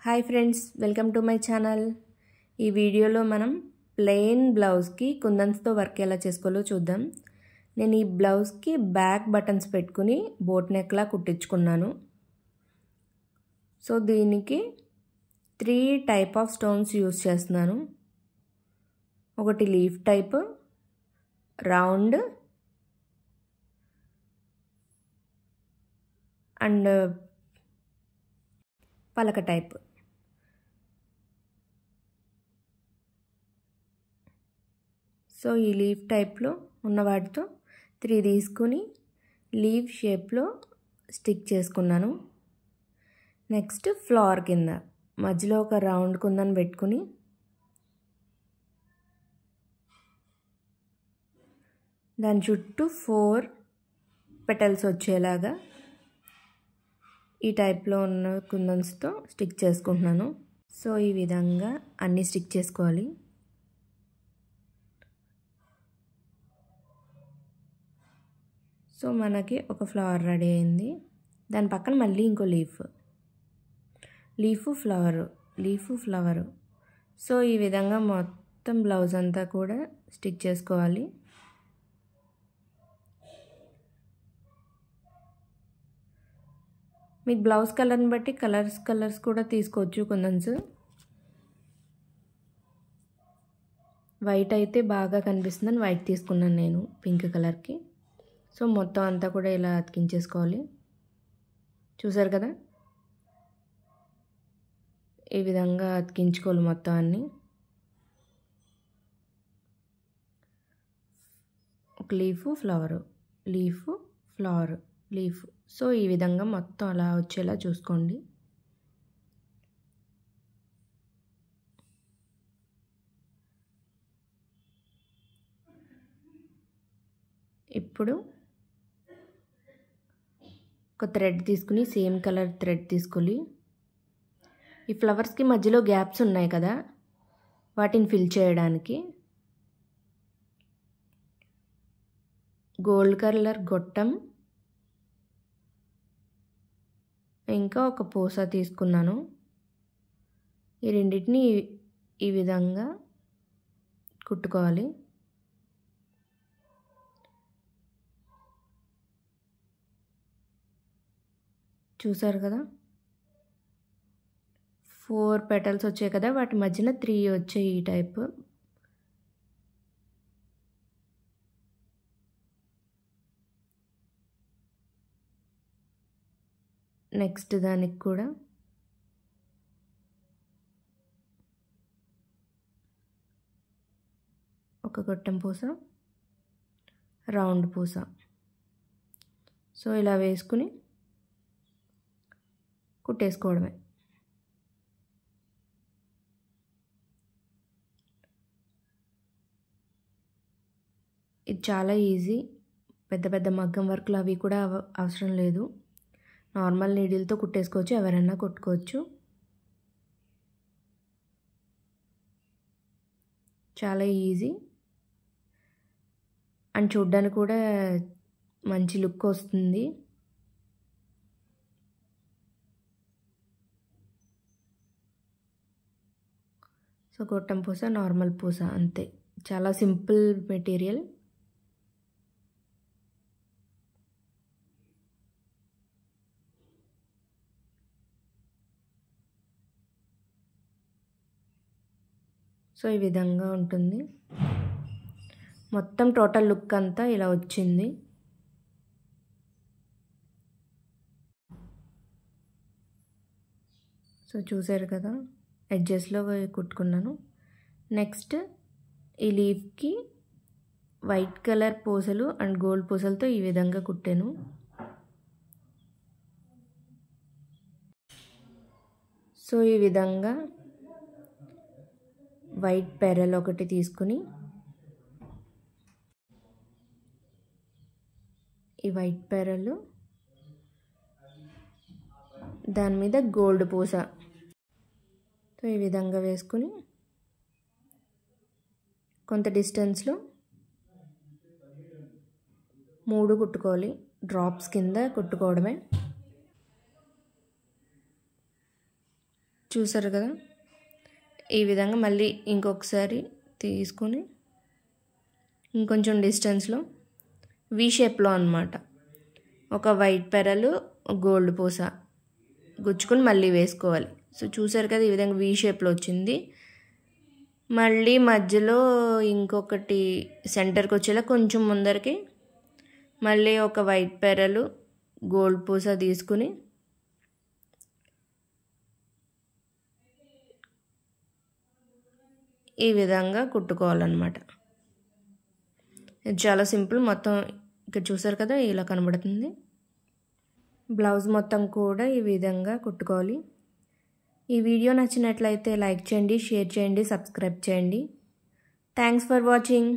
Hi friends, welcome to my channel. ఈ వీడియోలో మనం ప్లెయిన్ బ్లౌజ్కి కుందన్స్తో వర్క్ ఎలా చేసుకోవాలో చూద్దాం. నేను ఈ బ్లౌజ్కి బ్యాక్ బటన్స్ పెట్టుకుని బోట్ నెక్లా కుట్టించుకున్నాను. సో దీనికి 3 టైప్ ఆఫ్ స్టోన్స్ యూస్ చేస్తున్నాను. ఒకటి లీఫ్ టైప్, రౌండ్ అండ్ పలక టైప్. సో ఈ లీఫ్ టైప్లో ఉన్న వాటితో 3 తీసుకుని లీవ్ షేప్లో స్టిక్ చేసుకున్నాను. నెక్స్ట్ ఫ్లవర్ కింద మధ్యలో ఒక రౌండ్ కుందని పెట్టుకుని దాని చుట్టూ 4 పెటల్స్ వచ్చేలాగా ఈ టైప్లో ఉన్న కుందన్స్తో స్టిక్ చేసుకుంటున్నాను. సో ఈ విధంగా అన్నీ స్టిక్ చేసుకోవాలి. సో మనకి ఒక ఫ్లవర్ రెడీ అయింది. దాని పక్కన మళ్ళీ ఇంకో లీఫ్ ఫ్లవరు. సో ఈ విధంగా మొత్తం బ్లౌజ్ అంతా కూడా స్టిక్ చేసుకోవాలి. మీకు బ్లౌజ్ కలర్ని బట్టి కలర్స్ కూడా తీసుకోవచ్చు. కుందన్స్ వైట్ అయితే బాగా కనిపిస్తుందని వైట్ తీసుకున్నాను నేను పింక్ కలర్కి. సో మొత్తం అంతా కూడా ఇలా అతికించేసుకోవాలి. చూసారు కదా, ఈ విధంగా అతికించుకోవాలి మొత్తం అన్నీ. ఒక లీఫ్ ఫ్లవర్. సో ఈ విధంగా మొత్తం అలా వచ్చేలా చూసుకోండి. ఇప్పుడు ఒక థ్రెడ్ తీసుకుని సేమ్ కలర్ థ్రెడ్ తీసుకోవాలి. ఈ ఫ్లవర్స్కి మధ్యలో గ్యాప్స్ ఉన్నాయి కదా, వాటిని ఫిల్ చేయడానికి గోల్డ్ కలర్ గొట్టం ఇంకా ఒక పూస తీసుకున్నాను. ఈ రెండింటిని ఈ విధంగా కుట్టుకోవాలి. చూసారు కదా, 4 పెటల్స్ వచ్చాయి కదా, వాటి మధ్యన 3 వచ్చాయి ఈ టైప్. నెక్స్ట్ దానికి కూడా ఒక గొట్టం పూస, రౌండ్ పూస. సో ఇలా వేసుకుని కుట్టేసుకోవడమే. ఇది చాలా ఈజీ. పెద్ద మగ్గం వర్క్లు అవి కూడా అవసరం లేదు. నార్మల్ నీడిల్తో కుట్టేసుకోవచ్చు, ఎవరైనా కుట్టుకోవచ్చు. చాలా ఈజీ అండ్ చూడ్డానికి కూడా మంచి లుక్ వస్తుంది. సో గొట్టం పూస, నార్మల్ పూస, అంతే. చాలా సింపుల్ మెటీరియల్. సో ఈ విధంగా ఉంటుంది. మొత్తం టోటల్ లుక్ అంతా ఇలా వచ్చింది. సో చూసారు కదా, ఎడ్జెస్లో కుట్టుకున్నాను. నెక్స్ట్ ఈ లీఫ్కి వైట్ కలర్ పూసలు అండ్ గోల్డ్ పూసలతో ఈ విధంగా కుట్టాను. సో ఈ విధంగా వైట్ పెరల్ ఒకటి తీసుకుని ఈ వైట్ పెరల్ దాని మీద గోల్డ్ పూస సో ఈ విధంగా వేసుకుని కొంత డిస్టెన్స్లో 3 కుట్టుకోవాలి. డ్రాప్స్ కింద కుట్టుకోవడమే. చూసారు కదా, ఈ విధంగా మళ్ళీ ఇంకొకసారి తీసుకొని ఇంకొంచెం డిస్టెన్స్లో వి షేప్లో అన్నమాట ఒక వైట్ పెరలు గోల్డ్ పూస గుచ్చుకొని మళ్ళీ వేసుకోవాలి. సో చూసారు కదా, ఈ విధంగా వి షేప్లో వచ్చింది. మళ్ళీ మధ్యలో ఇంకొకటి సెంటర్కి వచ్చేలా కొంచెం ముందరికి మళ్ళీ ఒక వైట్ పెరలు గోల్డ్ పూస తీసుకుని ఈ విధంగా కుట్టుకోవాలన్నమాట. ఇది చాలా సింపుల్. మొత్తం ఇక్కడ చూసారు కదా, ఇలా కనబడుతుంది. బ్లౌజ్ మొత్తం కూడా ఈ విధంగా కుట్టుకోవాలి. ఈ వీడియో నచ్చినట్లయితే లైక్ చేయండి, షేర్ చేయండి, సబ్స్క్రైబ్ చేయండి. Thanks for watching.